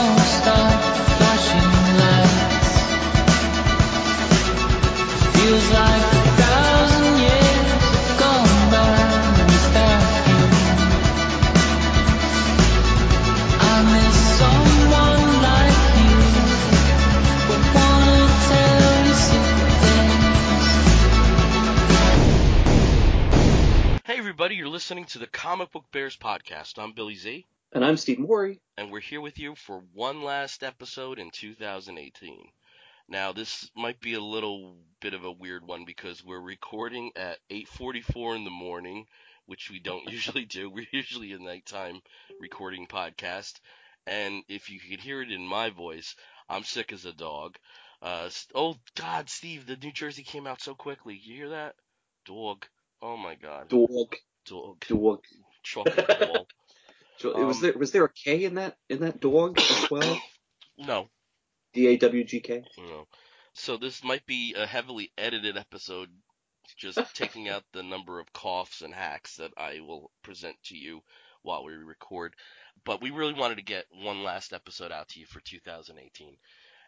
don't stop flashing lights. Feels like 1,000 years have gone by without you. I miss someone like you, but wanna tell you secret things. Hey everybody, you're listening to the Comic Book Bears podcast. I'm Billy Z. And I'm Steve Morey. And we're here with you for one last episode in 2018. Now, this might be a little bit of a weird one because we're recording at 8:44 in the morning, which we don't usually do. We're usually a nighttime recording podcast. And if you could hear it in my voice, I'm sick as a dog. Oh, God, Steve, the New Jersey came out so quickly. You hear that? Dog. Oh, my God. Dog. Chocolate ball. Was there a K in that dog as well? No. DAWGK? No. So this might be a heavily edited episode, just taking out the number of coughs and hacks that I will present to you while we record. But we really wanted to get one last episode out to you for 2018.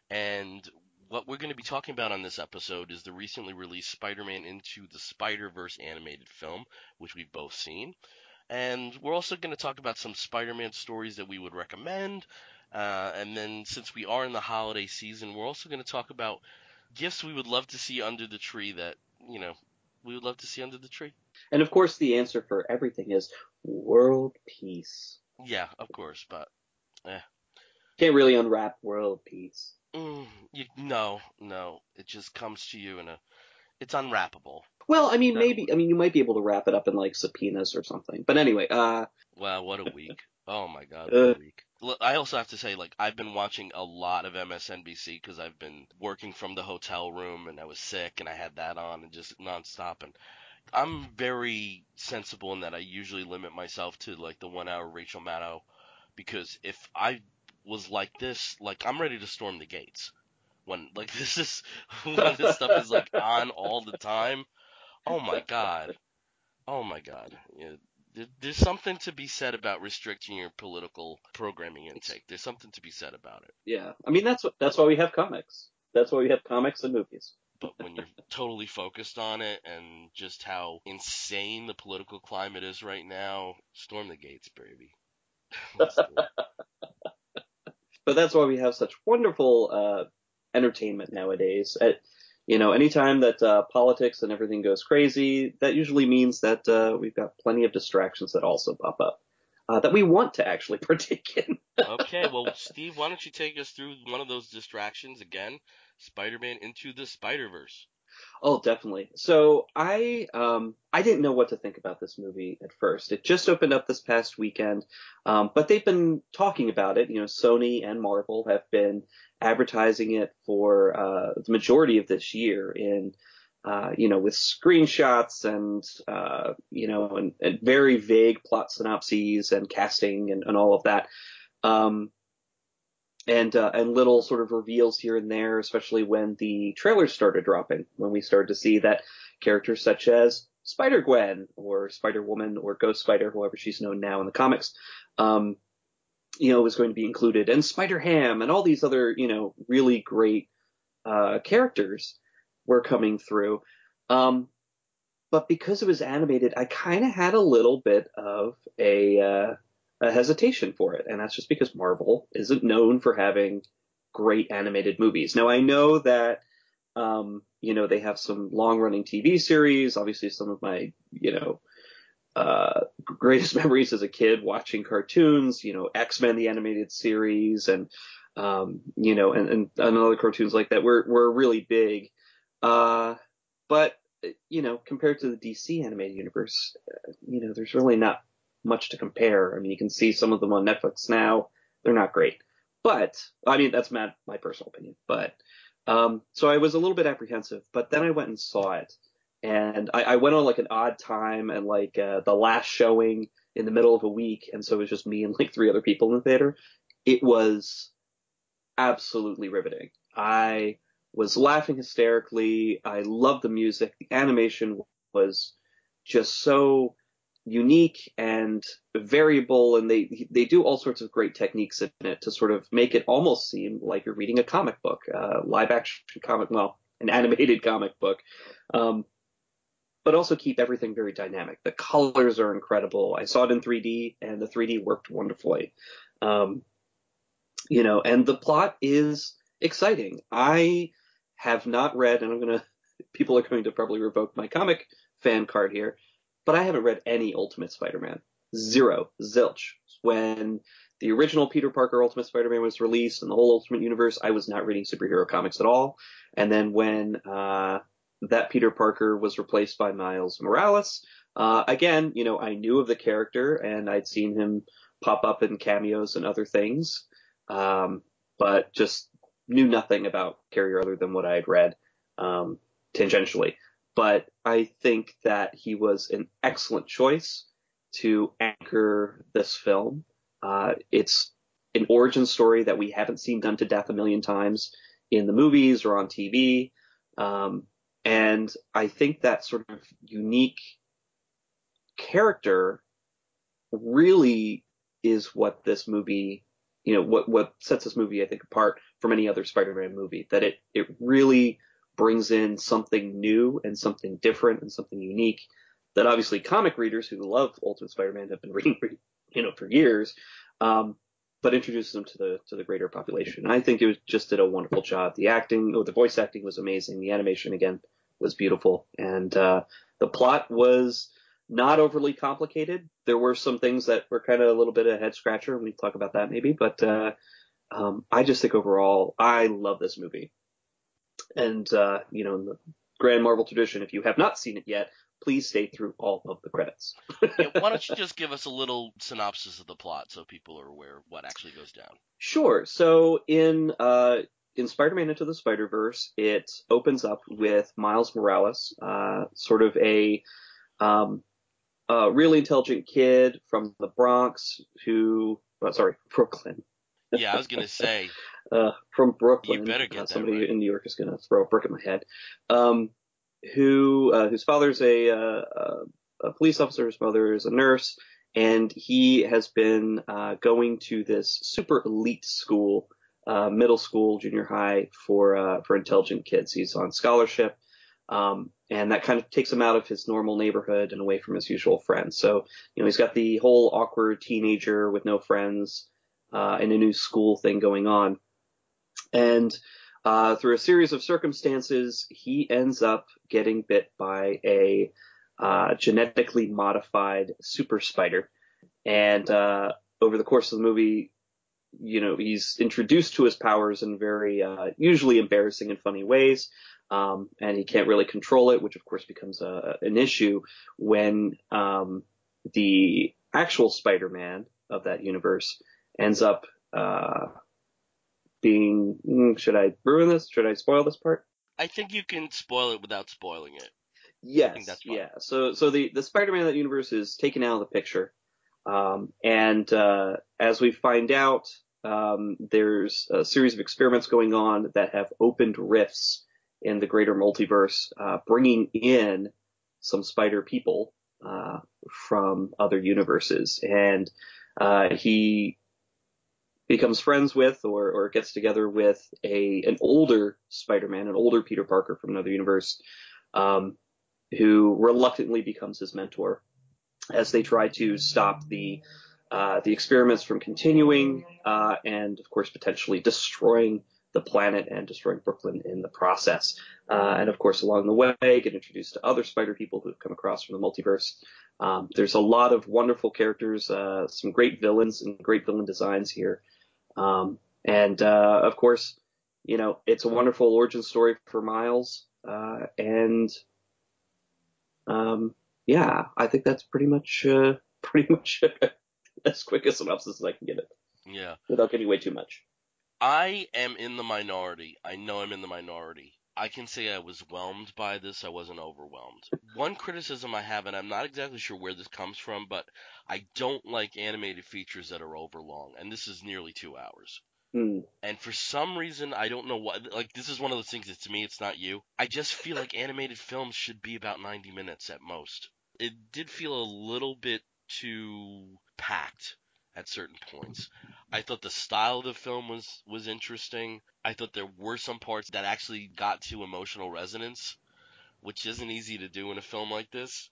And what we're going to be talking about on this episode is the recently released Spider-Man Into the Spider-Verse animated film, which we've both seen. And we're also going to talk about some Spider-Man stories that we would recommend. And then since we are in the holiday season, we're also going to talk about gifts we would love to see under the tree that, we would love to see under the tree. And of course the answer for everything is world peace. Yeah, of course, but Can't really unwrap world peace. No. It just comes to you it's unwrappable. Well, I mean, you might be able to wrap it up in, like, subpoenas or something. But anyway, Wow, what a week. Oh, my God, what a week. Look, I also have to say, I've been watching a lot of MSNBC because I've been working from the hotel room, and I was sick, and I had that on, and just nonstop. And I'm very sensible in that I usually limit myself to, the 1 hour Rachel Maddow, because if I was like this, I'm ready to storm the gates. When, when this stuff is, on all the time. Oh my God. Yeah, there's something to be said about restricting your political programming intake. There's something to be said about it. Yeah. I mean, that's why we have comics. That's why we have comics and movies. But when you're totally focused on it and just how insane the political climate is right now, storm the gates, baby. Let's do it. But that's why we have such wonderful entertainment nowadays. Anytime that politics and everything goes crazy, that usually means that we've got plenty of distractions that also pop up that we want to actually partake in. Okay, well, Steve, why don't you take us through one of those distractions again? Spider-Man Into the Spider-Verse. Oh, definitely. So I didn't know what to think about this movie at first. It just opened up this past weekend, but they've been talking about it. Sony and Marvel have been advertising it for the majority of this year with screenshots and and very vague plot synopses and casting and all of that. And little sort of reveals here and there, especially when the trailers started dropping, when we started to see that characters such as Spider-Gwen or Spider-Woman or Ghost Spider, however she's known now in the comics, was going to be included, and Spider-Ham and all these other, really great characters were coming through. But because it was animated, I kind of had a little bit of a hesitation for it, and that's just because Marvel isn't known for having great animated movies. Now, I know that they have some long-running TV series. Obviously, some of my greatest memories as a kid watching cartoons, X-Men the animated series, and and other cartoons like that were really big. But compared to the DC animated universe, there's really not much to compare. I mean, you can see some of them on Netflix now. They're not great. But, I mean, that's my personal opinion. But, so I was a little bit apprehensive, but then I went and saw it. And I went on an odd time and the last showing in the middle of a week. And so it was just me and 3 other people in the theater. It was absolutely riveting. I was laughing hysterically. I loved the music. The animation was just so unique and variable, and they do all sorts of great techniques in it to sort of make it almost seem like you're reading a comic book, live action comic, well, an animated comic book, but also keep everything very dynamic. The colors are incredible. I saw it in 3D, and the 3D worked wonderfully. And the plot is exciting. I have not read, and people are going to probably revoke my comic fan card here, but I haven't read any Ultimate Spider-Man. Zero. Zilch. When the original Peter Parker Ultimate Spider-Man was released and the whole Ultimate Universe, I was not reading superhero comics at all. And then when that Peter Parker was replaced by Miles Morales, again, I knew of the character and I'd seen him pop up in cameos and other things, but just knew nothing about the character other than what I had read tangentially. But I think that he was an excellent choice to anchor this film. It's an origin story that we haven't seen done to death a million times in the movies or on TV. And I think that sort of unique character really is what this movie, what sets this movie, I think, apart from any other Spider-Man movie, that it really brings in something new and something different and something unique that obviously comic readers who love Ultimate Spider-Man have been reading, for years, but introduces them to the greater population. I think it just did a wonderful job. The voice acting was amazing. The animation, again, was beautiful. And the plot was not overly complicated. There were some things that were kind of a little bit of a head scratcher, and we talk about that maybe, but I just think overall, I love this movie. And, in the grand Marvel tradition, if you have not seen it yet, please stay through all of the credits. Yeah, why don't you just give us a little synopsis of the plot so people are aware of what actually goes down? Sure. So in Spider-Man Into the Spider-Verse, it opens up with Miles Morales, sort of a really intelligent kid from the Bronx Brooklyn. Yeah, I was going to say. From Brooklyn. You better get somebody that right. in New York is going to throw a brick at my head. Whose father's a police officer, his mother is a nurse, and he has been going to this super elite school, middle school, junior high for intelligent kids. He's on scholarship, and that kind of takes him out of his normal neighborhood and away from his usual friends. So, he's got the whole awkward teenager with no friends in a new school thing going on. And through a series of circumstances, he ends up getting bit by a genetically modified super spider. And over the course of the movie, he's introduced to his powers in very usually embarrassing and funny ways. And he can't really control it, which of course becomes an issue when the actual Spider-Man of that universe ends up being, should I ruin this? Should I spoil this part? I think you can spoil it without spoiling it. Yes. I think that's fine. Yeah. So the Spider-Man of that universe is taken out of the picture. And as we find out, there's a series of experiments going on that have opened rifts in the greater multiverse, bringing in some spider people, from other universes. And, he becomes friends with or gets together with an older Spider-Man, an older Peter Parker from another universe, who reluctantly becomes his mentor as they try to stop the experiments from continuing, and of course potentially destroying the planet and destroying Brooklyn in the process. And of course along the way get introduced to other spider people who have come across from the multiverse. There's a lot of wonderful characters, some great villains and great villain designs here. And of course, it's a wonderful origin story for Miles. Yeah, I think that's pretty much as quick a synopsis as I can give it. Yeah. Without giving away too much. I am in the minority. I know I'm in the minority. I can say I was whelmed by this. I wasn't overwhelmed. One criticism I have, and I'm not exactly sure where this comes from, but I don't like animated features that are overlong, and this is nearly 2 hours. And for some reason, I don't know what, this is one of those things that to me, it's not you. I just feel like animated films should be about 90 minutes at most. It did feel a little bit too packed at certain points. I thought the style of the film was interesting. I thought there were some parts that actually got to emotional resonance, which isn't easy to do in a film like this.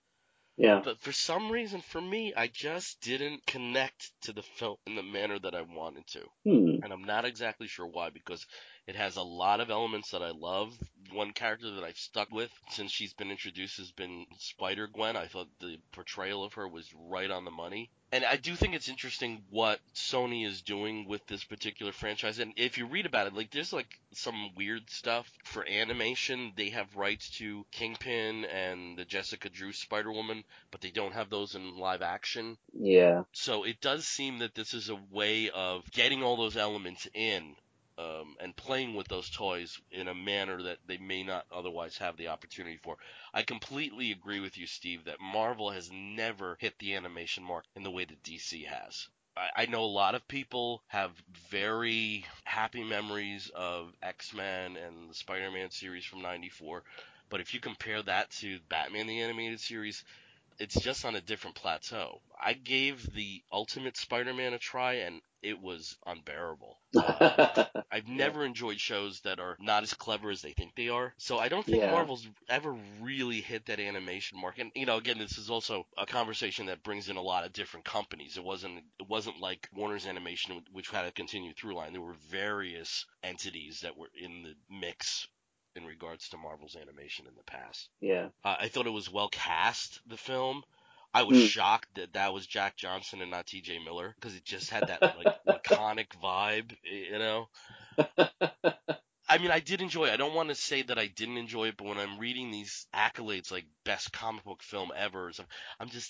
Yeah. But for some reason, for me, I just didn't connect to the film in the manner that I wanted to. And I'm not exactly sure why, because it has a lot of elements that I love. One character that I've stuck with since she's been introduced has been Spider-Gwen. I thought the portrayal of her was right on the money. And I do think it's interesting what Sony is doing with this particular franchise. And if you read about it, like, there's like some weird stuff for animation. They have rights to Kingpin and the Jessica Drew Spider-Woman, but they don't have those in live action. Yeah. So it does seem that this is a way of getting all those elements in, and playing with those toys in a manner that they may not otherwise have the opportunity for. I completely agree with you, Steve, that Marvel has never hit the animation mark in the way that DC has. I know a lot of people have very happy memories of X-Men and the Spider-Man series from '94, but if you compare that to Batman the Animated Series, it's just on a different plateau. I gave the Ultimate Spider-Man a try, and it was unbearable. I've never enjoyed shows that are not as clever as they think they are. So I don't think Yeah. Marvel's ever really hit that animation mark. And, again, this is also a conversation that brings in a lot of different companies. It wasn't like Warner's Animation, which had a continued through line. There were various entities that were in the mix in regards to Marvel's animation in the past. Yeah. I thought it was well cast, the film. I was shocked that that was Jack Johnson and not T.J. Miller, because it just had that like laconic vibe, I mean, I did enjoy it. I don't want to say that I didn't enjoy it, but when I'm reading these accolades like best comic book film ever, or something,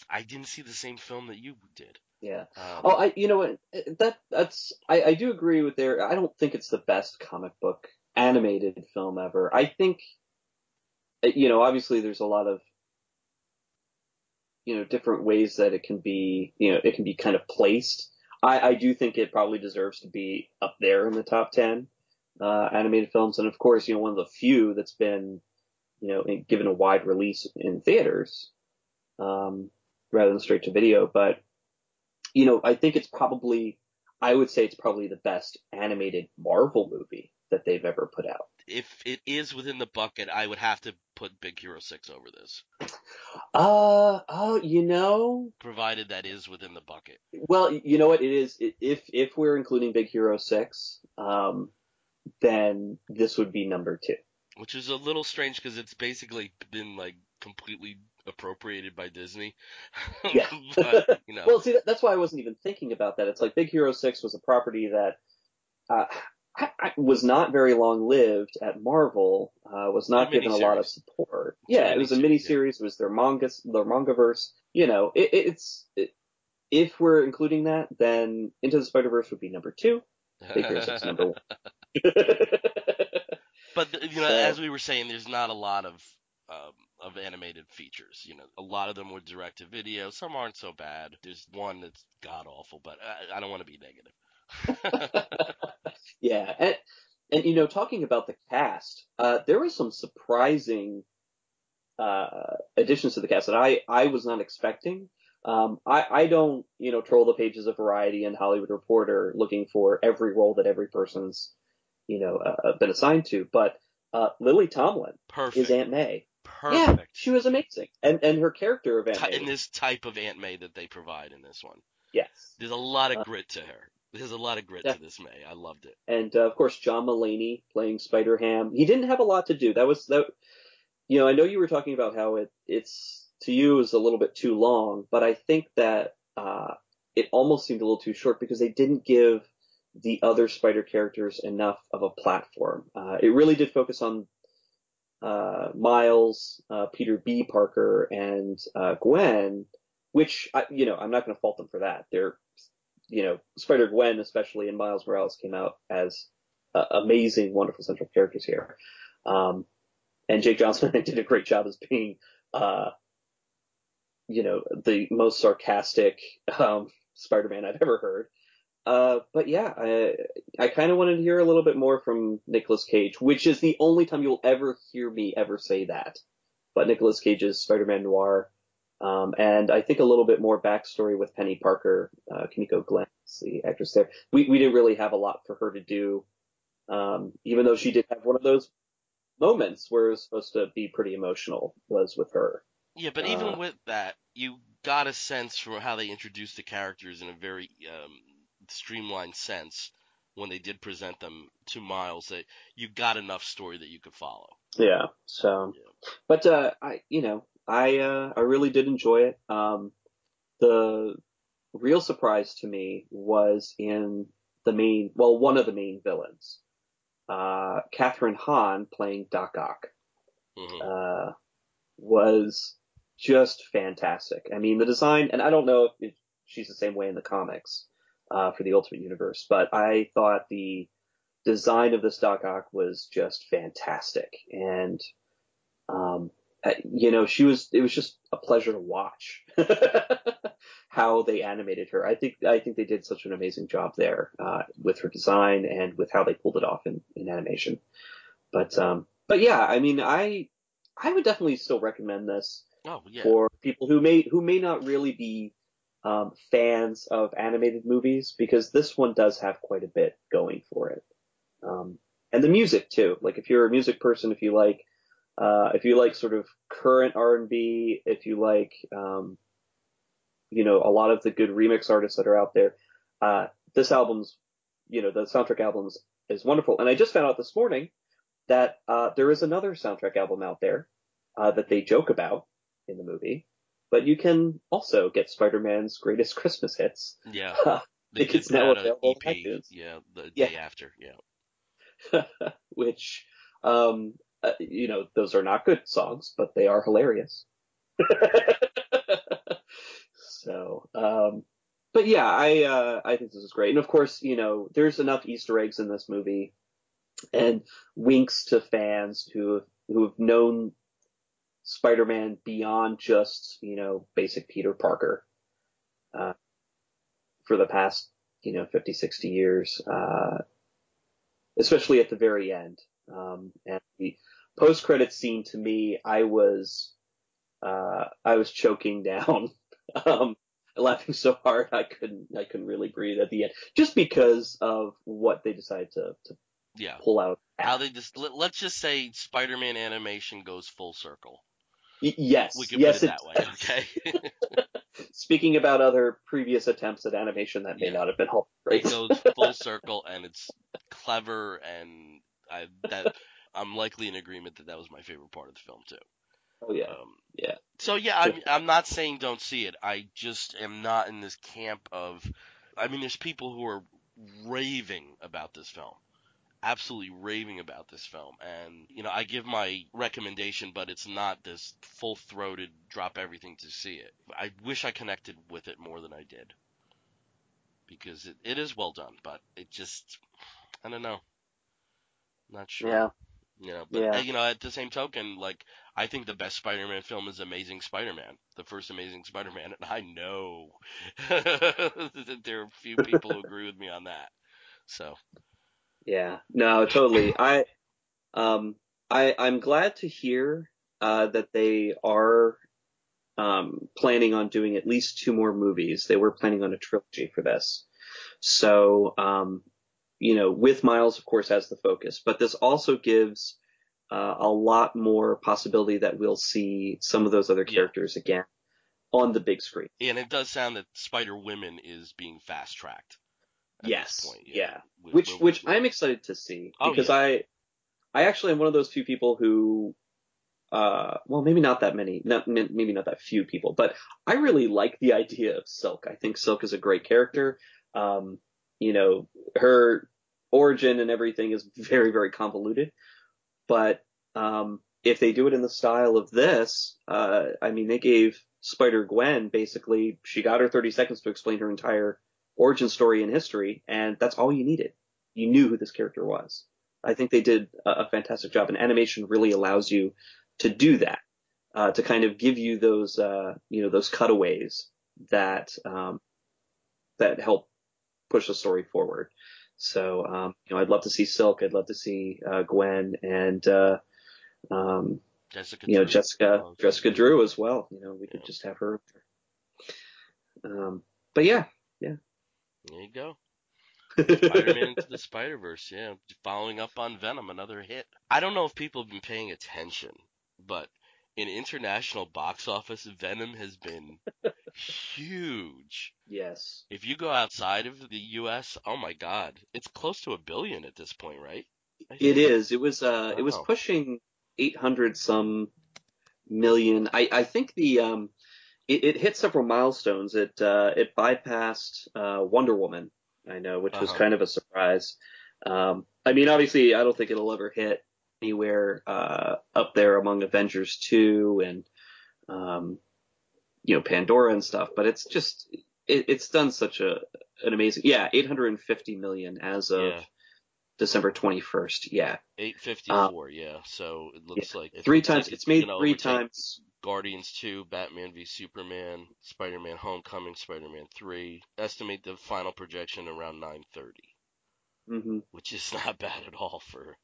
I didn't see the same film that you did. Yeah. You know what? I do agree with there. I don't think it's the best comic book animated film ever. I think, obviously there's a lot of, different ways that it can be, it can be kind of placed. I do think it probably deserves to be up there in the top 10 animated films. And of course, one of the few that's been, given a wide release in theaters rather than straight to video. But, I think I would say it's probably the best animated Marvel movie that they've ever put out. If it is within the bucket, I would have to put Big Hero 6 over this. Provided that is within the bucket. Well, you know what it is? If we're including Big Hero 6, then this would be number 2. Which is a little strange because it's basically been like completely appropriated by Disney. Yeah. But, Well, see, that's why I wasn't even thinking about that. It's like Big Hero 6 was a property that was not very long lived at Marvel, was not given a lot of support. Yeah, it was a miniseries. It was their mangaverse. If we're including that, then Into the Spider-Verse would be number 2. Big Hero 6 number 1. But as we were saying, there's not a lot of animated features. A lot of them were direct to video. Some aren't so bad. There's one that's god awful, but I don't want to be negative. Yeah, and talking about the cast, there were some surprising additions to the cast that I was not expecting. I don't troll the pages of Variety and Hollywood Reporter looking for every role that every person's been assigned to, but Lily Tomlin is Aunt May. Perfect. Yeah, she was amazing, and her character of Aunt May. In this type of Aunt May that they provide in this one. Yes. There's a lot of grit to her. There's a lot of grit to this May. I loved it. And of course, John Mulaney playing Spider-Ham. He didn't have a lot to do. I know you were talking about how it's to you is a little bit too long, but I think that it almost seemed a little too short because they didn't give the other Spider characters enough of a platform. It really did focus on Miles, Peter B. Parker, and Gwen, which I'm not going to fault them for that. They're Spider-Gwen, especially, and Miles Morales came out as amazing, wonderful central characters here. And Jake Johnson, I think, did a great job as being, the most sarcastic Spider-Man I've ever heard. But yeah, I kind of wanted to hear a little bit more from Nicolas Cage, which is the only time you'll ever hear me ever say that. But Nicolas Cage's Spider-Man Noir And I think a little bit more backstory with Penny Parker, Kimiko Glenn, the actress there. We didn't really have a lot for her to do, even though she did have one of those moments where it was supposed to be pretty emotional, was with her. Yeah, but even with that, you got a sense from how they introduced the characters in a very streamlined sense when they did present them to Miles, that you got enough story that you could follow. Yeah. So, but I really did enjoy it. The real surprise to me was in one of the main villains, Catherine Hahn playing Doc Ock, was just fantastic. I mean, the design, and I don't know if she's the same way in the comics for the Ultimate Universe, but I thought the design of this Doc Ock was just fantastic. And, it was just a pleasure to watch how they animated her. I think they did such an amazing job there, with her design and with how they pulled it off in animation. But yeah, I mean, I would definitely still recommend this for people who may not really be fans of animated movies, because this one does have quite a bit going for it. And the music too. Like, if you're a music person, if you like sort of current R&B, if you like, a lot of the good remix artists that are out there, this album's, the soundtrack albums is wonderful. And I just found out this morning that there is another soundtrack album out there that they joke about in the movie, but you can also get Spider-Man's greatest Christmas hits. Yeah, they it's now available on iTunes. Yeah, the day after. Yeah, which those are not good songs, but they are hilarious. So, but yeah, I think this is great. And of course, there's enough Easter eggs in this movie and winks to fans who have known Spider-Man beyond just, basic Peter Parker, for the past, 50, 60 years, especially at the very end. And the post-credits scene, to me, I was choking down, laughing so hard I couldn't really breathe at the end, just because of what they decided to pull out. How they let's just say Spider-Man animation goes full circle. Yes. We can put it that way, okay? Speaking about other previous attempts at animation that may not have been helpful. Right? It goes full circle, and it's clever, and I'm likely in agreement that was my favorite part of the film too. Oh yeah, yeah. So yeah, I'm not saying don't see it. I just am not in this camp of. I mean, there's people who are raving about this film, absolutely raving about this film, and I give my recommendation, but it's not this full-throated drop everything to see it. I wish I connected with it more than I did, because it is well done, but it just, I don't know, not sure. Yeah. But at the same token, like, I think the best Spider-Man film is Amazing Spider-Man, the first Amazing Spider-Man, and I know that there are a few people who agree with me on that. So. Yeah, no, totally. I'm glad to hear that they are planning on doing at least 2 more movies. They were planning on a trilogy for this. So, with Miles, of course, as the focus, but this also gives a lot more possibility that we'll see some of those other characters again on the big screen. And it does sound that Spider-Woman is being fast-tracked. Yes. Point, yeah. Which I'm excited to see, because I actually am one of those few people who, maybe not that many, maybe not that few people, but I really like the idea of Silk. I think Silk is a great character. Her origin and everything is very, very convoluted, but if they do it in the style of this, they gave Spider-Gwen, basically, she got her 30 seconds to explain her entire origin story and history, and that's all you needed. You knew who this character was. I think they did a fantastic job, and animation really allows you to do that, to kind of give you those, those cutaways that help push the story forward. So, I'd love to see Silk. I'd love to see Gwen, and Jessica You know, Drew. Jessica Drew as well. You know, we could just have her. But yeah. There you go. Spider-Man Into the Spider-Verse, yeah. Following up on Venom, another hit. I don't know if people have been paying attention, but in international box office, Venom has been huge. Yes. If you go outside of the U.S., oh my God, it's close to $1 billion at this point, right? It is. It was Wow. pushing 800 some million. I think it hit several milestones. It bypassed Wonder Woman, I know, which was kind of a surprise. I mean, obviously, I don't think it'll ever hit anywhere up there among Avengers 2 and Pandora and stuff. But it's just it's done such an amazing 850 million as of December 21st. Yeah. 854, yeah. So it looks like three times. It's made gonna three overtake times. Guardians 2, Batman v Superman, Spider-Man Homecoming, Spider-Man 3. Estimate the final projection around 930, which is not bad at all for.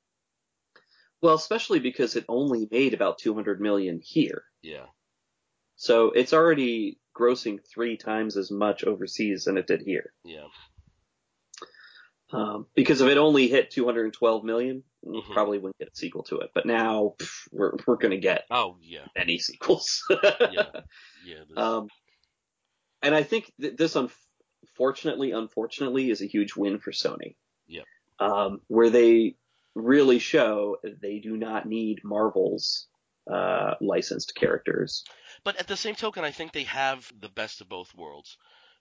Well, especially because it only made about 200 million here. Yeah. So it's already grossing 3 times as much overseas than it did here. Yeah. Because if it only hit 212 million, we probably wouldn't get a sequel to it. But now we're going to get many sequels. Yeah. And I think this unfortunately, is a huge win for Sony. Yeah. Where they really show they do not need Marvel's licensed characters. But at the same token, I think they have the best of both worlds.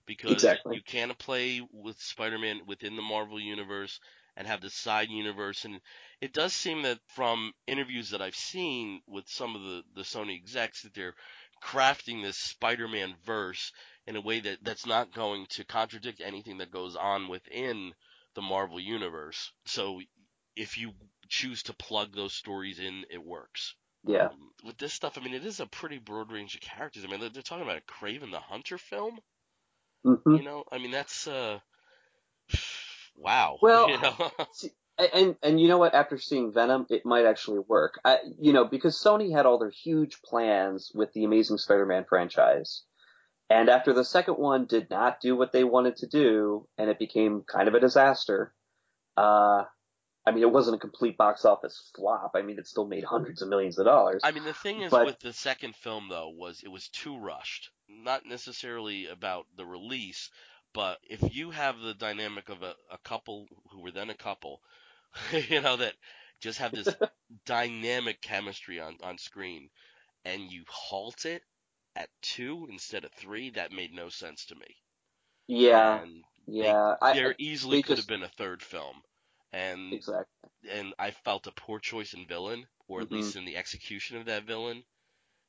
Because you can play with Spider-Man within the Marvel Universe and have the side universe. And it does seem that from interviews that I've seen with some of the Sony execs that they're crafting this Spider-Man verse in a way that's not going to contradict anything that goes on within the Marvel Universe. So if you choose to plug those stories in, it works. Yeah. With this stuff, I mean, it is a pretty broad range of characters. I mean, they're talking about a Kraven the Hunter film. You know, I mean, that's wow. Well, you know? and you know what? After seeing Venom, it might actually work. Because Sony had all their huge plans with the Amazing Spider-Man franchise, and after the second one did not do what they wanted to do, and it became kind of a disaster. I mean, it wasn't a complete box office flop. I mean, it still made hundreds of millions of dollars. I mean, the thing is with the second film, though, was it was too rushed. Not necessarily about the release, but if you have the dynamic of a couple who were then a couple, that just have this dynamic chemistry on screen, and you halt it at 2 instead of 3, that made no sense to me. Yeah. And yeah. There easily could have been a third film. And exactly. And I felt a poor choice in villain, or at least in the execution of that villain.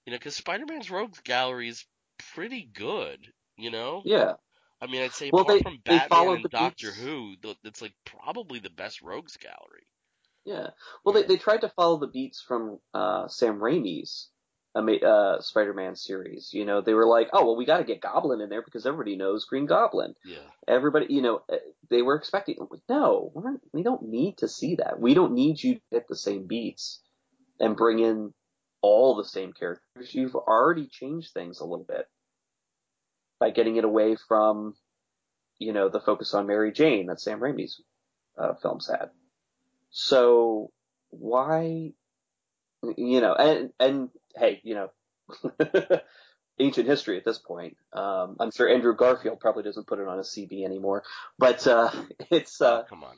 Because Spider-Man's rogues gallery is pretty good, Yeah. I mean, I'd say Well, apart from Batman and the Doctor beats. Who, it's like probably the best rogues gallery. Yeah. Well, they tried to follow the beats from Sam Raimi's Spider-Man series. They were like, oh, well, we got to get Goblin in there because everybody knows Green Goblin. Yeah. Everybody, they were expecting, no, we don't need to see that. We don't need you to hit the same beats and bring in all the same characters. You've already changed things a little bit by getting it away from, the focus on Mary Jane that Sam Raimi's films had. So why, and hey, ancient history at this point. I'm sure Andrew Garfield probably doesn't put it on a CB anymore, but it's come on,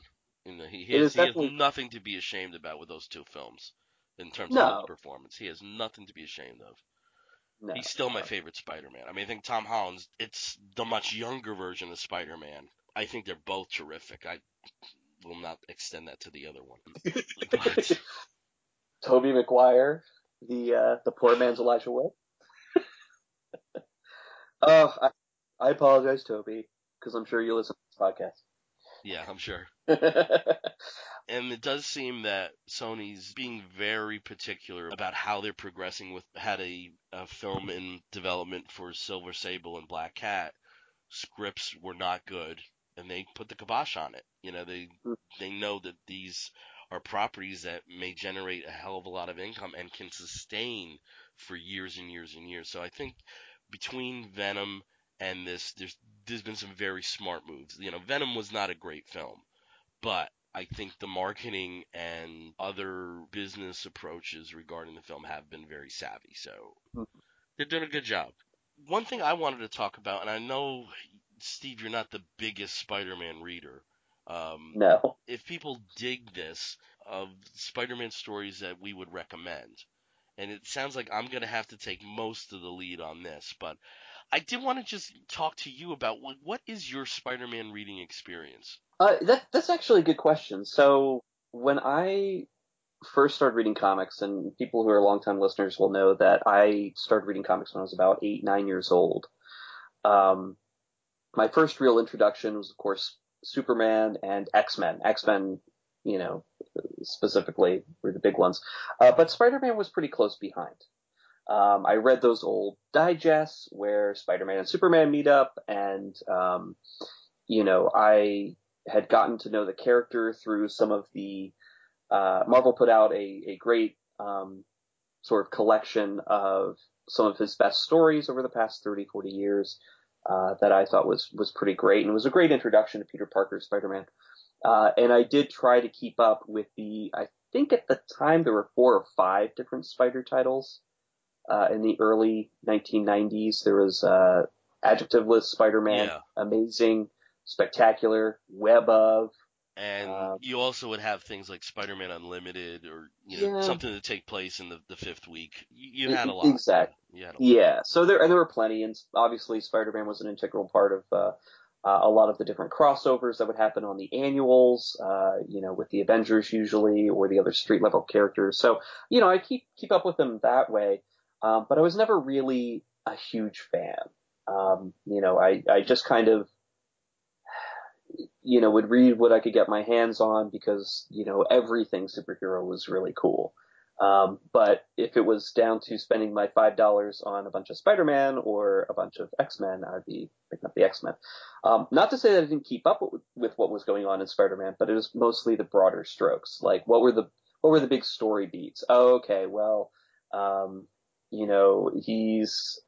he has nothing to be ashamed about with those 2 films in terms of his performance. He has nothing to be ashamed of. No, he's still my favorite Spider-Man. I mean, I think Tom Holland's, it's the much younger version of Spider-Man. I think they're both terrific. I will not extend that to the other one. But Tobey Maguire, the poor man's Elijah Wood. Oh, I apologize, Toby, because I'm sure you listen to this podcast. Yeah, I'm sure. And it does seem that Sony's being very particular about how they're progressing had a film in development for Silver Sable and Black Cat. Scripts were not good, and they put the kibosh on it. They know that these are properties that may generate a hell of a lot of income and can sustain for years and years and years. So I think between Venom and this, there's been some very smart moves. Venom was not a great film, but I think the marketing and other business approaches regarding the film have been very savvy. So they're doing a good job. One thing I wanted to talk about, and I know, Steve, you're not the biggest Spider-Man reader. No. If people dig this, of Spider-Man stories that we would recommend, and it sounds like I'm going to have to take most of the lead on this, but I did want to just talk to you about what is your Spider-Man reading experience? That's actually a good question. So when I first started reading comics, and people who are longtime listeners will know that I started reading comics when I was about 8, 9 years old. My first real introduction was, of course, Superman and X-Men. X-Men, specifically were the big ones. But Spider-Man was pretty close behind. I read those old digests where Spider-Man and Superman meet up, and, I had gotten to know the character through some of the Marvel put out a great sort of collection of some of his best stories over the past 30, 40 years that I thought was pretty great. And it was a great introduction to Peter Parker's Spider-Man. And I did try to keep up with I think at the time there were 4 or 5 different Spider titles. In the early 1990s, there was Adjectiveless Spider-Man, Yeah. Amazing, Spectacular, Web of. And you also would have things like Spider-Man Unlimited, or something to take place in the 5th week. You had a lot. Exactly. You had a lot. Yeah. So there were plenty, and obviously Spider-Man was an integral part of a lot of the different crossovers that would happen on the annuals, with the Avengers usually, or the other street level characters. So I keep up with them that way, but I was never really a huge fan. I just kind of would read what I could get my hands on because, everything superhero was really cool. But if it was down to spending my $5 on a bunch of Spider-Man or a bunch of X-Men, I'd be picking up the X-Men. Not to say that I didn't keep up with what was going on in Spider-Man, but it was mostly the broader strokes. Like, what were the big story beats? Oh, okay, well, he's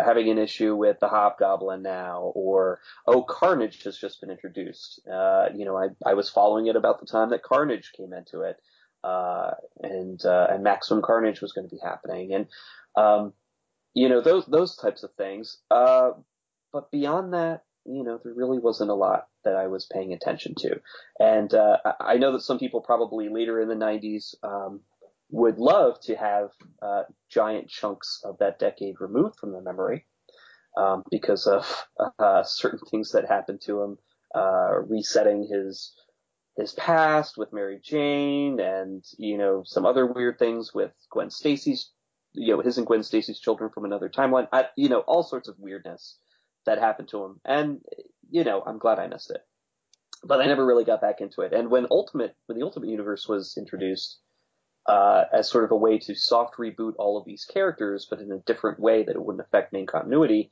having an issue with the Hobgoblin now, or, Carnage has just been introduced. I was following it about the time that Carnage came into it, and Maximum Carnage was going to be happening, and those types of things. But beyond that, there really wasn't a lot that I was paying attention to, and I know that some people probably later in the 90s would love to have giant chunks of that decade removed from their memory because of certain things that happened to him, resetting his past with Mary Jane, and some other weird things with Gwen Stacy's, his and Gwen Stacy's children from another timeline. All sorts of weirdness that happened to him, and I'm glad I missed it, but I never really got back into it. And when the Ultimate Universe was introduced, as sort of a way to soft reboot all of these characters, but in a different way that it wouldn't affect main continuity,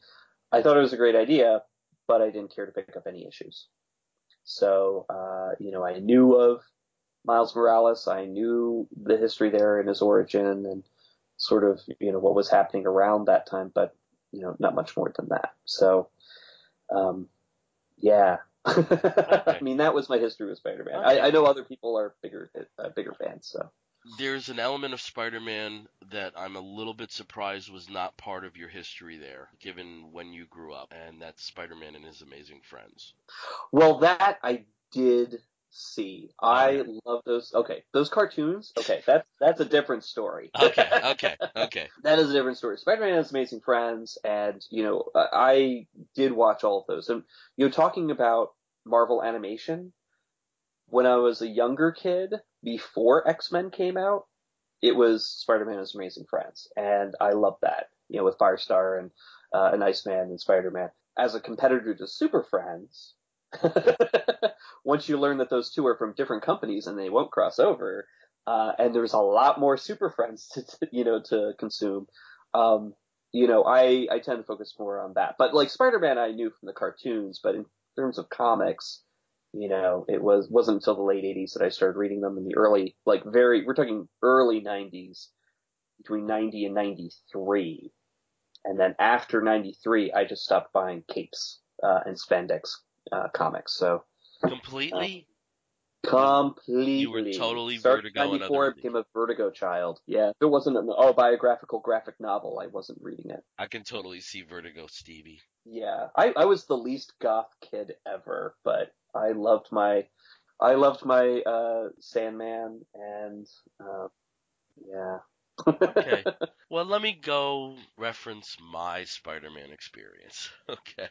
I thought it was a great idea, but I didn't care to pick up any issues. So, I knew of Miles Morales, I knew the history there and his origin and sort of, what was happening around that time, but, not much more than that. So, yeah. Okay. I mean, that was my history with Spider-Man. Okay. I know other people are bigger fans, so. There's an element of Spider-Man that I'm a little bit surprised was not part of your history there, given when you grew up, and that's Spider-Man and His Amazing Friends. Well, that I did see. I love those. Okay, those cartoons. Okay, that's a different story. Okay. That is a different story. Spider-Man and His Amazing Friends, and I did watch all of those. And talking about Marvel animation, when I was a younger kid, before X-Men came out, it was Spider-Man and His Amazing Friends, and I loved that. With Firestar and Iceman and Spider-Man. As a competitor to Super Friends, once you learn that those two are from different companies and they won't cross over, and there's a lot more Super Friends to consume, I tend to focus more on that. But like Spider-Man, I knew from the cartoons, but in terms of comics, it wasn't until the late 80s that I started reading them in the early, we're talking early 90s, between 90 and 93. And then after 93, I just stopped buying capes, and spandex, comics. So, Completely? You were completely. totally Started in Vertigo and 94, I other. became a Vertigo child. Yeah. If it wasn't an autobiographical graphic novel, I wasn't reading it. I can totally see Vertigo, Stevie. Yeah. I was the least goth kid ever, but I loved my Sandman, and, yeah. Okay. Well, let me go reference my Spider-Man experience. Okay.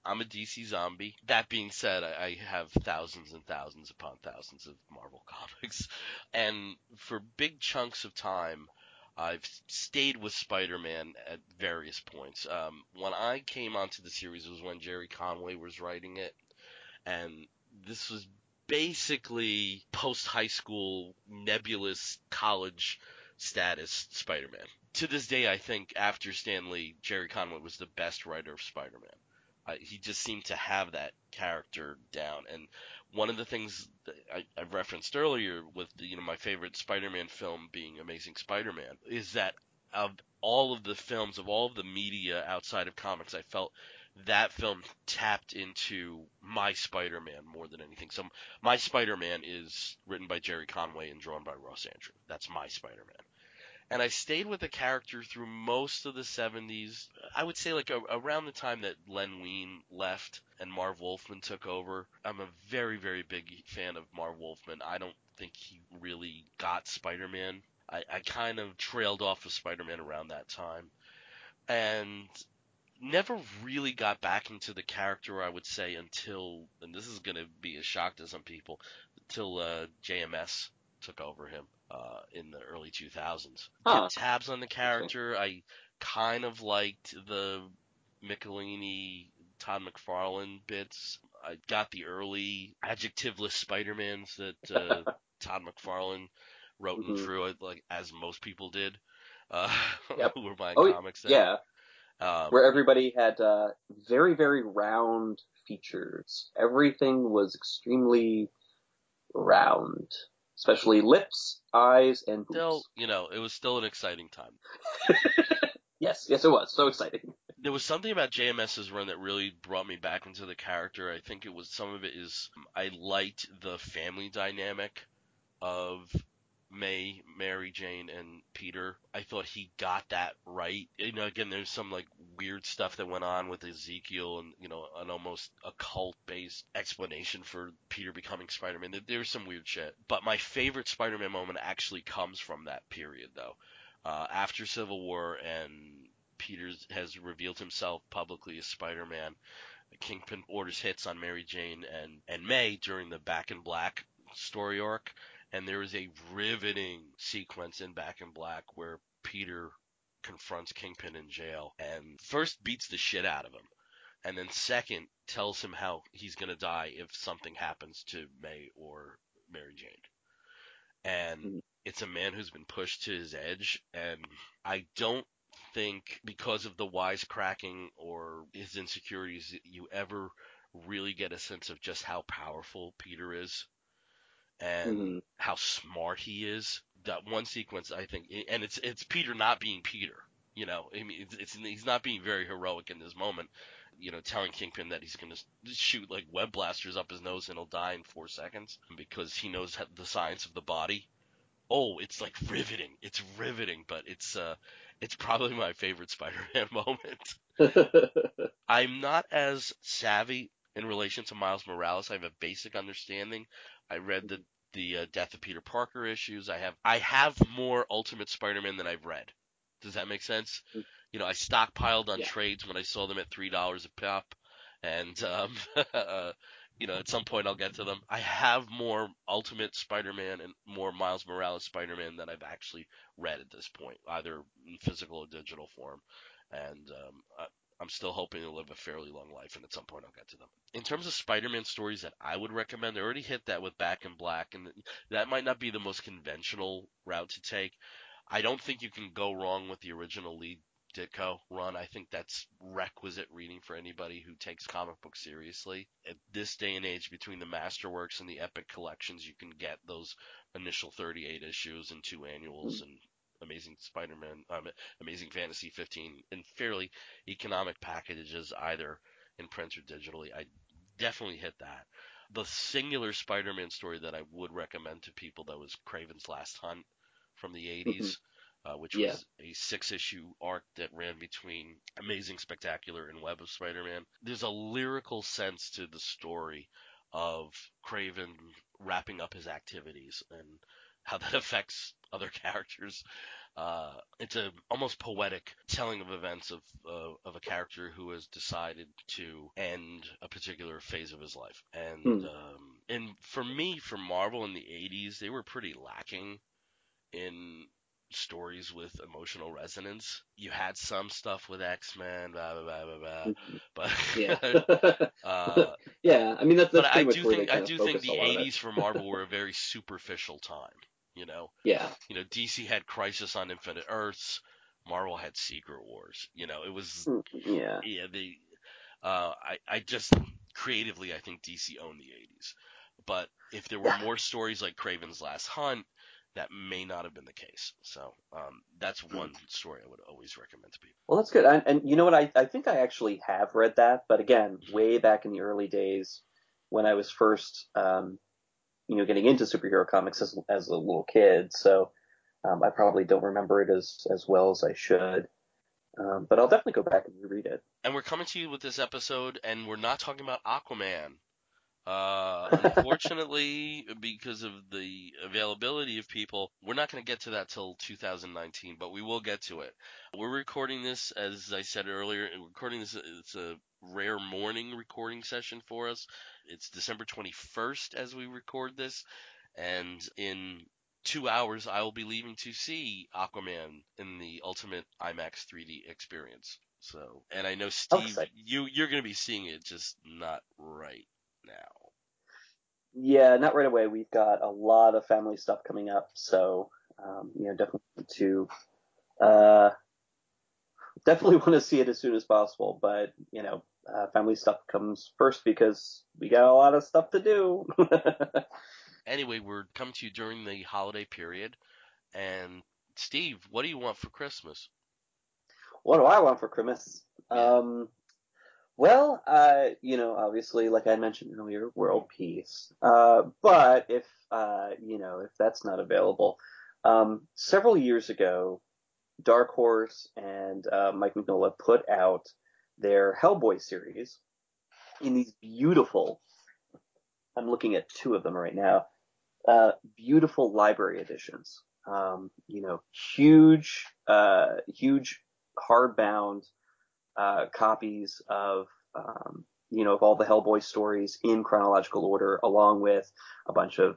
I'm a DC zombie. That being said, I have thousands and thousands upon thousands of Marvel comics. And for big chunks of time, I've stayed with Spider-Man at various points. When I came onto the series was when Jerry Conway was writing it. And this was basically post-high school nebulous college status Spider-Man. To this day, I think after Stan Lee, Jerry Conway was the best writer of Spider-Man. He just seemed to have that character down. And one of the things that I referenced earlier with my favorite Spider-Man film being Amazing Spider-Man is that of all of the films, of all of the media outside of comics, I felt that film tapped into my Spider-Man more than anything. So my Spider-Man is written by Jerry Conway and drawn by Ross Andrew. That's my Spider-Man. And I stayed with the character through most of the 70s. I would say around the time that Len Wein left and Marv Wolfman took over. I'm a very, very big fan of Marv Wolfman. I don't think he really got Spider-Man. I kind of trailed off of Spider-Man around that time. And never really got back into the character, I would say, until, and this is going to be a shock to some people, until JMS took over him in the early 2000s. Huh. Kept tabs on the character. I kind of liked the Michelini, Todd McFarlane bits. I got the early adjectiveless Spider-Mans that Todd McFarlane wrote and Mm-hmm. drew, as most people did, Yep. who were buying Oh, comics then. yeah. Um, Where everybody had very, very round features. Everything was extremely round, especially lips, eyes, and Still, boobs. it was still an exciting time. Yes, it was so exciting. There was something about JMS's run that really brought me back into the character. I think it was some of it is I liked the family dynamic of May, Mary Jane, and Peter. I thought he got that right. Again, there's some weird stuff that went on with Ezekiel and an almost occult-based explanation for Peter becoming Spider-Man. There's some weird shit. But my favorite Spider-Man moment actually comes from that period, though. After Civil War and Peter has revealed himself publicly as Spider-Man, Kingpin orders hits on Mary Jane and May during the Back in Black story arc, and there is a riveting sequence in Back in Black where Peter confronts Kingpin in jail and first beats the shit out of him, and then second tells him how he's going to die if something happens to May or Mary Jane. And it's a man who's been pushed to his edge, and I don't think because of the wisecracking or his insecurities you ever really get a sense of just how powerful Peter is and how smart he is. That one sequence, I think, and it's Peter not being Peter. I mean, he's not being very heroic in this moment. Telling Kingpin that he's going to shoot web blasters up his nose and he'll die in 4 seconds because he knows the science of the body. Oh, it's riveting. It's riveting, but it's probably my favorite Spider-Man moment. I'm not as savvy in relation to Miles Morales. I have a basic understanding. I read the Death of Peter Parker issues. I have more Ultimate Spider-Man than I've read. Does that make sense? I stockpiled on trades when I saw them at $3 a pop, and at some point I'll get to them. I have more Ultimate Spider-Man and more Miles Morales Spider-Man than I've actually read at this point, either in physical or digital form. And I'm still hoping to live a fairly long life, and at some point I'll get to them. In terms of Spider-Man stories that I would recommend, I already hit that with Back in Black, and that might not be the most conventional route to take. I don't think you can go wrong with the original lead Ditko run. I think that's requisite reading for anybody who takes comic books seriously. At this day and age, between the Masterworks and the Epic collections, you can get those initial 38 issues and 2 annuals and Amazing Spider-Man, Amazing Fantasy 15 in fairly economic packages, either in print or digitally. I definitely hit that. The singular Spider-Man story that I would recommend to people, that was Kraven's Last Hunt from the 80s, which Yeah. was a 6-issue arc that ran between Amazing Spectacular and Web of Spider-Man. There's a lyrical sense to the story of Kraven wrapping up his activities and how that affects other characters. It's a almost poetic telling of events of a character who has decided to end a particular phase of his life. And for me, for Marvel in the 80s, they were pretty lacking in stories with emotional resonance. You had some stuff with X-Men, blah blah blah blah blah, but yeah. I mean, that's but pretty much where they I kind do of think focus the a lot of it. 80s for Marvel were a very superficial time. Yeah. DC had Crisis on Infinite Earths, Marvel had Secret Wars. It was Yeah. I just creatively, I think DC owned the 80s. But if there were more stories like Kraven's Last Hunt, that may not have been the case. So that's one story I would always recommend to people. Well, that's good. And you know what? I think I actually have read that, but again, way back in the early days when I was first, getting into superhero comics as a little kid. So I probably don't remember it as well as I should. But I'll definitely go back and reread it. And we're coming to you with this episode, and we're not talking about Aquaman. Unfortunately, because of the availability of people, we're not going to get to that till 2019, but we will get to it. We're recording this, as I said earlier, it's a rare morning recording session for us. It's December 21st as we record this, and in 2 hours I will be leaving to see Aquaman in the Ultimate IMAX 3D experience. So, and I know Steve, you're going to be seeing it, just not right now. Yeah, not right away. We've got a lot of family stuff coming up, so definitely want to see it as soon as possible. But family stuff comes first because we got a lot of stuff to do. Anyway, we're coming to you during the holiday period, and Steve, what do you want for Christmas? What do I want for Christmas? Yeah. Well, obviously, like I mentioned earlier, world peace. But if that's not available, several years ago, Dark Horse and Mike Mignola put out their Hellboy series in these beautiful, I'm looking at 2 of them right now, beautiful library editions. Huge hardbound copies of all the Hellboy stories in chronological order, along with a bunch of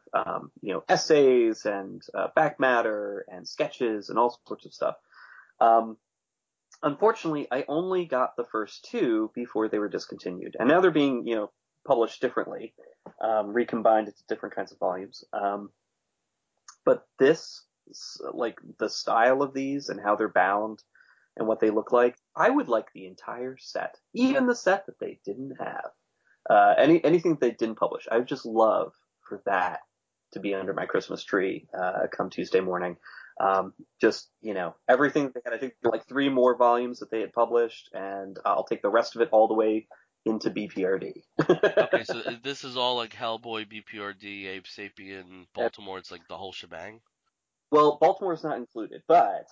essays and back matter and sketches and all sorts of stuff. Unfortunately, I only got the first 2 before they were discontinued, and now they're being published differently, recombined into different kinds of volumes. But this, like the style of these and how they're bound and what they look like, I would like the entire set, even the set that they didn't have. Anything they didn't publish, I would just love for that to be under my Christmas tree come Tuesday morning. Everything they had, I think there were like 3 more volumes that they had published, and I'll take the rest of it all the way into BPRD. Okay, so this is all like Hellboy, BPRD, Abe Sapien, Baltimore. It's like the whole shebang. Well, Baltimore's not included, but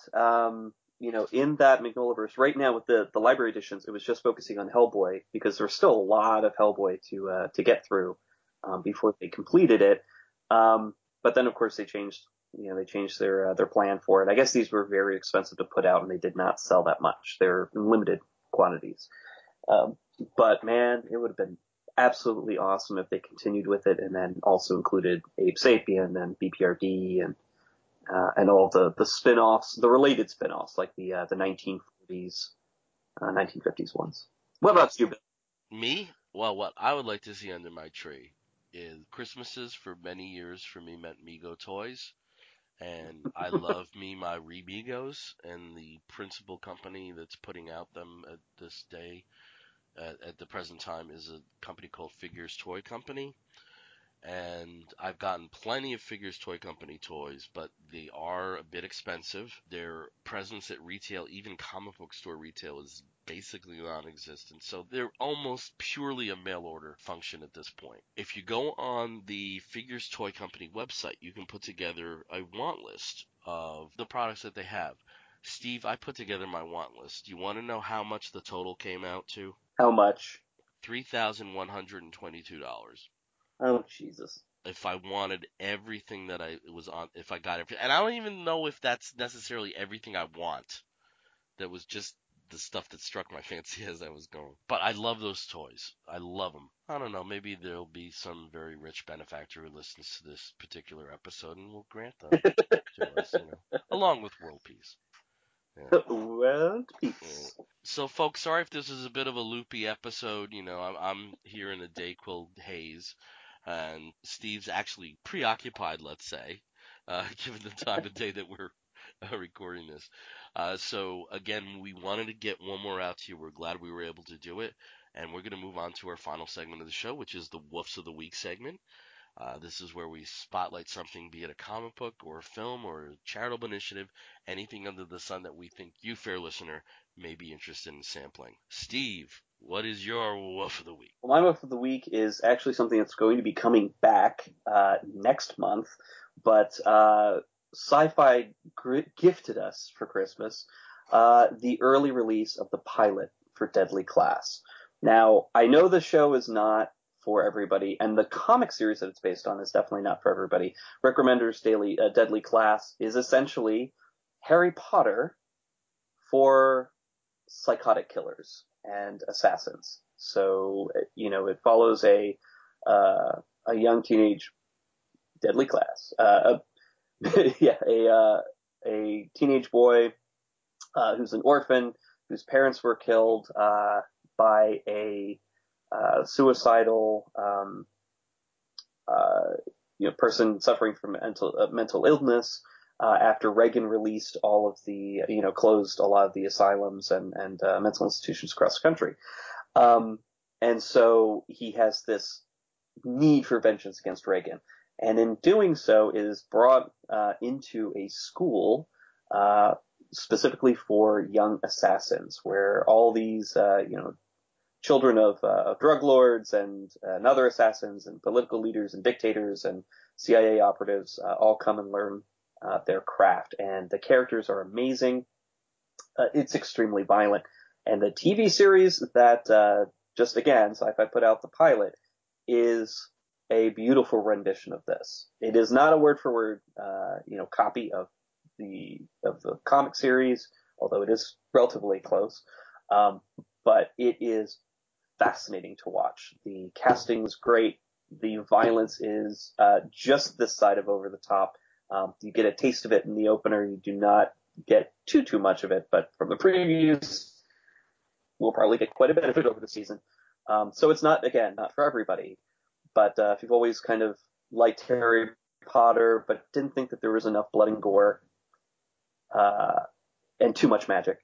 in that Mignolaverse right now with the library editions, it was just focusing on Hellboy because there's still a lot of Hellboy to get through before they completed it. But then of course they changed their plan for it. I guess these were very expensive to put out and they did not sell that much. They're in limited quantities. But man, it would have been absolutely awesome if they continued with it and then also included Abe Sapien and BPRD and all the spin-offs, the related spin-offs, like the 1940s, 1950s ones. What about you, Bill? Me? Well, what I would like to see under my tree is Christmases for many years for me meant Mego toys, And I love me my Rebigos, and the principal company that's putting out them at this day, at the present time, is a company called Figures Toy Company. And I've gotten plenty of Figures Toy Company toys, but they are a bit expensive. Their presence at retail, even comic book store retail, is basically non-existent. So they're almost purely a mail order function at this point. If you go on the Figures Toy Company website, you can put together a want list of the products that they have. Steve, I put together my want list. Do you want to know how much the total came out to? How much? $3,122. Oh, Jesus. If I wanted everything that I was on, if I got everything, and I don't even know if that's necessarily everything I want. That was just the stuff that struck my fancy as I was going. But I love those toys. I love them. I don't know, maybe there'll be some very rich benefactor who listens to this particular episode and will grant them to us, along with world peace. Yeah. World peace. So, folks, sorry if this is a bit of a loopy episode. I'm here in the Dayquil haze, and Steve's actually preoccupied, let's say, given the time of day that we're recording this. So, again, we wanted to get one more out to you. We're glad we were able to do it, and we're going to move on to our final segment of the show, which is the Woofs of the Week segment. This is where we spotlight something, be it a comic book or a film or a charitable initiative, anything under the sun that we think you, fair listener, may be interested in sampling. Steve, what is your woof of the week? Well, my woof of the week is actually something that's going to be coming back next month, but Sci-Fi gifted us for Christmas the early release of the pilot for Deadly Class. Now, I know the show is not for everybody, and the comic series that it's based on is definitely not for everybody. Rick Remender's Deadly Class is essentially Harry Potter for psychotic killers and assassins. So, it follows a young teenage Deadly Class, a teenage boy who's an orphan, whose parents were killed by a suicidal person suffering from mental illness after Reagan released all of the closed a lot of the asylums and mental institutions across the country, and so he has this need for vengeance against Reagan, and in doing so is brought into a school specifically for young assassins, where all these children of drug lords and other assassins and political leaders and dictators and CIA operatives all come and learn their craft. And the characters are amazing. It's extremely violent. And the TV series that just again, Sci-Fi put out the pilot, is a beautiful rendition of this. It is not a word for word, copy of the comic series, although it is relatively close. But it is fascinating to watch. The casting is great. The violence is just this side of over the top. You get a taste of it in the opener. You do not get too much of it, but from the previews, we'll probably get quite a bit of it over the season. So it's not for everybody. But if you've always kind of liked Harry Potter, but didn't think that there was enough blood and gore and too much magic,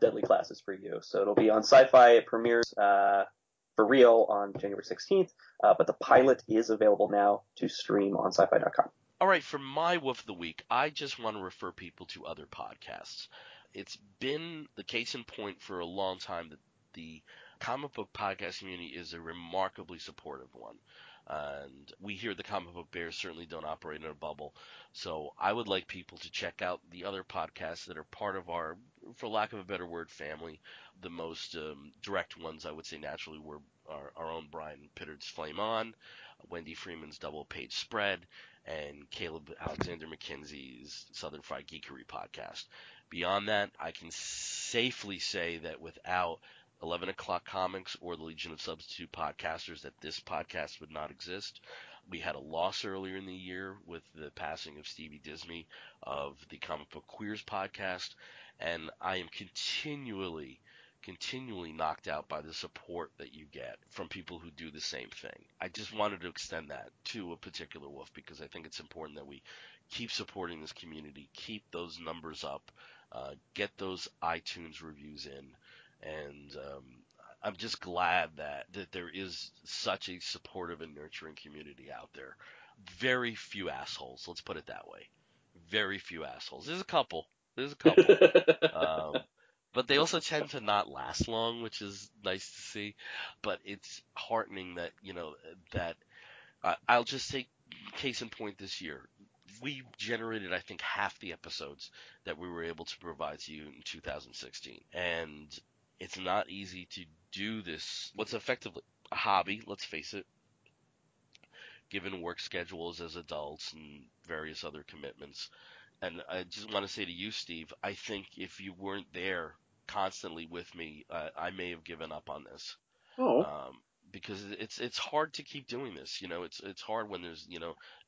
Deadly Class is for you. So it'll be on Sci-Fi. It premieres for real on January 16th, but the pilot is available now to stream on sci-fi.com. All right, for my woof of the week, I just want to refer people to other podcasts. It's been the case in point for a long time that the comic book podcast community is a remarkably supportive one. And we here at the Comic Book Bears certainly don't operate in a bubble. So I would like people to check out the other podcasts that are part of our, for lack of a better word, family. The most direct ones, I would say, naturally, were our own Brian Pittard's Flame On, Wendy Freeman's Double Page Spread, and Caleb Alexander McKenzie's Southern Fried Geekery podcast. Beyond that, I can safely say that without 11 O'Clock Comics or the Legion of Substitute Podcasters, that this podcast would not exist. We had a loss earlier in the year with the passing of Stevie Disney of the Comic Book Queers podcast, and I am continually continually knocked out by the support that you get from people who do the same thing. I just wanted to extend that to a particular wolf because I think it's important that we keep supporting this community, keep those numbers up, get those iTunes reviews in, and I'm just glad that there is such a supportive and nurturing community out there. Very few assholes, let's put it that way. Very few assholes. There's a couple. Um, but they also tend to not last long, which is nice to see. But it's heartening that, that I'll just take case in point this year. We generated, I think, half the episodes that we were able to provide to you in 2016. And it's not easy to do this. What's effectively a hobby, let's face it, given work schedules as adults and various other commitments. And I just want to say to you, Steve, I think if you weren't there constantly with me, I may have given up on this. Oh, Because it's hard to keep doing this. It's hard when there's,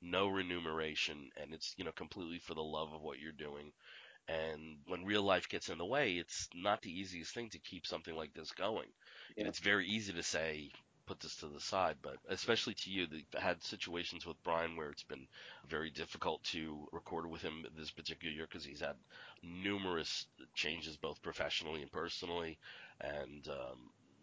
no remuneration and it's, completely for the love of what you're doing. And when real life gets in the way, it's not the easiest thing to keep something like this going. yeah. And it's very easy to say, put this to the side, but especially to you, that had situations with Brian where it's been very difficult to record with him this particular year because he's had numerous changes both professionally and personally. And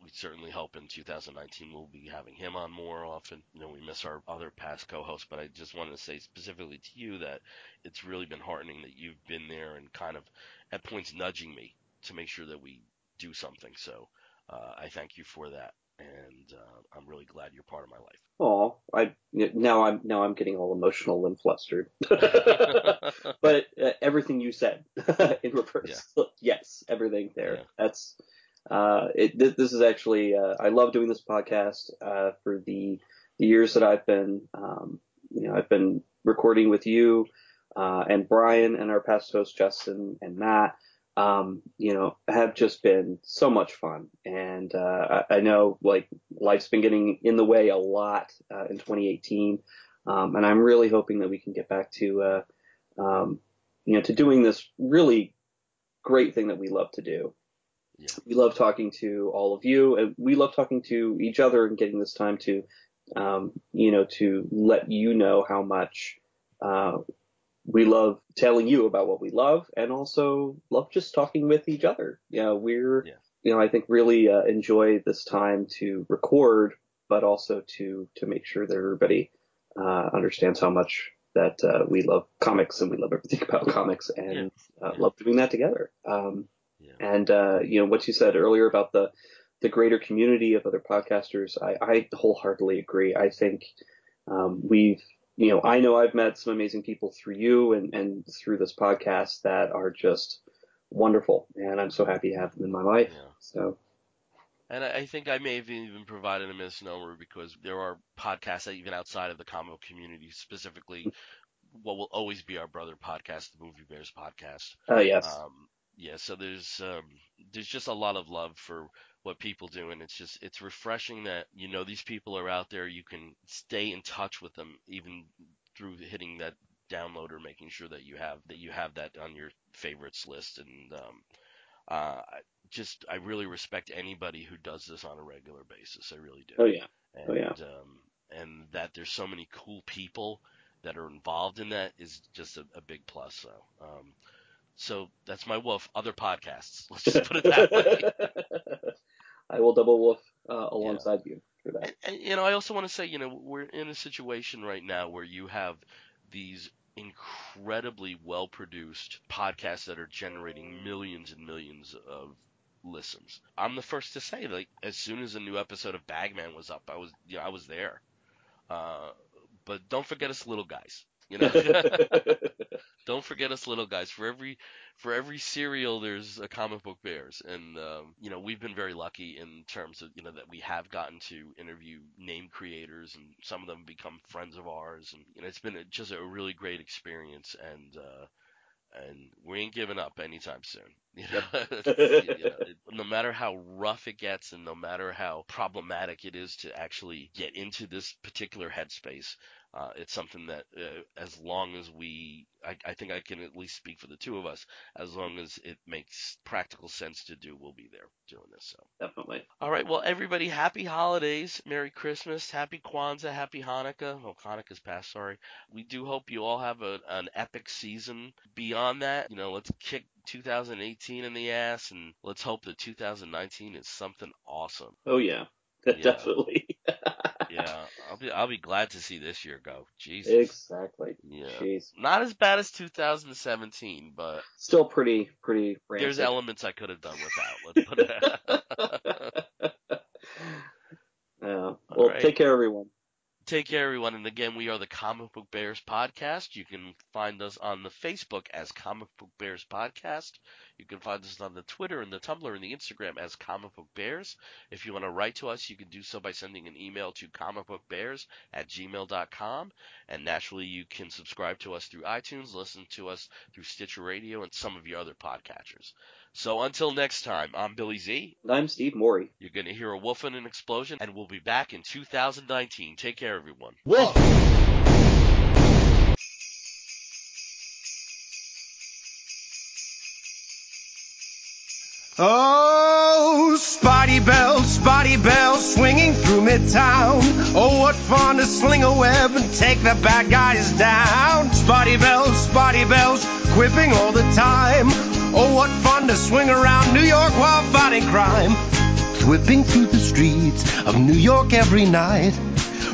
we certainly hope in 2019 we'll be having him on more often. We miss our other past co-hosts, but I just wanted to say specifically to you that it's really been heartening that you've been there and kind of at points nudging me to make sure that we do something. So I thank you for that, and I'm really glad you're part of my life. Oh, now I'm getting all emotional and flustered. But everything you said in reverse, yes, everything there. Yeah. That's this is actually I love doing this podcast for the years that I've been I've been recording with you and Brian and our past hosts Justin and Matt. Have just been so much fun. And I know like life's been getting in the way a lot in 2018. And I'm really hoping that we can get back to to doing this really great thing that we love to do. Yeah. We love talking to all of you, and we love talking to each other and getting this time to to let you know how much we love telling you about what we love, and also love just talking with each other. I think really enjoy this time to record, but also to make sure that everybody understands how much that we love comics and we love everything about comics, and love doing that together. And what you said earlier about the greater community of other podcasters, I wholeheartedly agree. I think I know I've met some amazing people through you and through this podcast that are just wonderful, and I'm so happy to have them in my life. Yeah. So. And I think I may have even provided a misnomer because there are podcasts that even outside of the comic book community, specifically what will always be our brother podcast, the Movie Bears podcast. Yes. So there's just a lot of love for what people do, and it's refreshing that these people are out there. You can stay in touch with them even through hitting that download or making sure that you have that on your favorites list. And I really respect anybody who does this on a regular basis. I really do. Oh yeah. And that there's so many cool people that are involved in that is just a big plus. So that's my wolf. Other podcasts. Let's just put it that way. I will double wolf alongside you for that. And I also want to say, we're in a situation right now where you have these incredibly well-produced podcasts that are generating millions and millions of listens. I'm the first to say, like, as soon as a new episode of Bagman was up, I was there. But don't forget us little guys. Don't forget us little guys. For every serial, there's a comic book bears, and we've been very lucky in terms of that we have gotten to interview name creators, and some of them become friends of ours, and it's been just a really great experience, and we ain't giving up anytime soon. You know, no matter how rough it gets and no matter how problematic it is to actually get into this particular headspace, it's something that as long as I think I can at least speak for the two of us, as long as it makes practical sense to do, we'll be there doing this. So Definitely. all right, well, everybody, happy holidays, Merry Christmas, Happy Kwanzaa, Happy Hanukkah. Oh, Hanukkah's past, sorry. We do hope you all have an epic season. Beyond that, let's kick 2018 in the ass, and let's hope that 2019 is something awesome. Oh yeah, definitely. Yeah, I'll be glad to see this year go. Jesus. Exactly. Yeah. Jeez. Not as bad as 2017, but still pretty rancid. There's elements I could have done without. Let's put it. Well, right. Take care, everyone. Take care, everyone. And again, we are the Comic Book Bears Podcast. You can find us on the Facebook as Comic Book Bears Podcast. You can find us on the Twitter and the Tumblr and the Instagram as Comic Book Bears. If you want to write to us, you can do so by sending an email to comicbookbears@gmail.com. And naturally, you can subscribe to us through iTunes, listen to us through Stitcher Radio, and some of your other podcatchers. So until next time, I'm Billy Z. I'm Steve Morey. You're going to hear a wolf and an explosion, and we'll be back in 2019. Take care, everyone. Wolf! Oh, Spidey bells, swinging through Midtown. Oh, what fun to sling a web and take the bad guys down. Spidey bells, quipping all the time. Oh, what fun to swing around New York while fighting crime. Whipping through the streets of New York every night.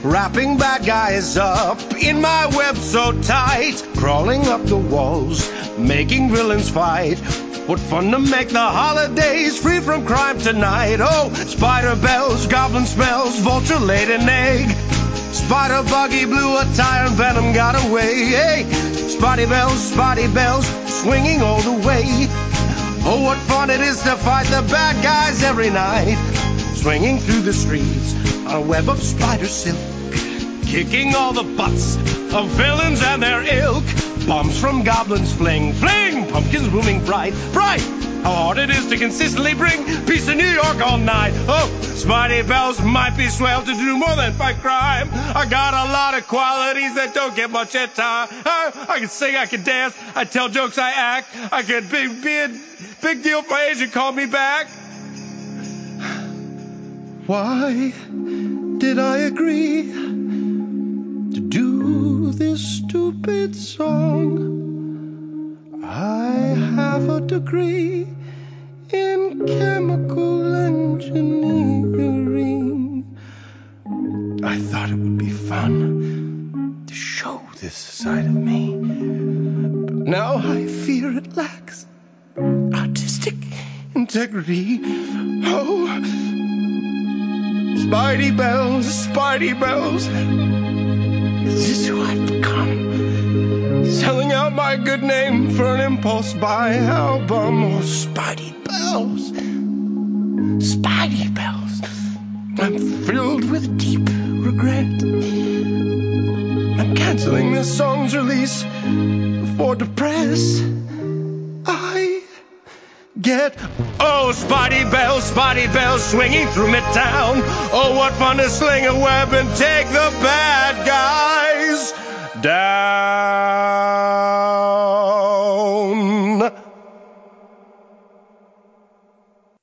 Wrapping bad guys up in my web so tight. Crawling up the walls, making villains fight. What fun to make the holidays free from crime tonight. Oh, spider bells, goblin smells, vulture laid an egg. Spider buggy blew a tire and venom got away. Hey, Spidey bells, swinging all the way. Oh, what fun it is to fight the bad guys every night. Swinging through the streets on a web of spider silk. Kicking all the butts of villains and their ilk. Bombs from goblins fling, pumpkins booming bright. How hard it is to consistently bring peace to New York all night. Oh, Spidey bells might be swell to do more than fight crime. I got a lot of qualities that don't get much airtime. I can sing, I can dance, I tell jokes, I act. I could be a big deal for Asia, call me back. Why did I agree to do this stupid song? I have a degree in chemical engineering. I thought it would be fun to show this side of me, but now I fear it lacks artistic integrity. Oh, Spidey bells, is this who I've become? Selling out my good name for an impulse buy album. Oh, Spidey bells, I'm filled with deep regret. I'm canceling this song's release for depressed I get. Oh, Spidey bells, swinging through Midtown. Oh, what fun to sling a web and take the bad guys down.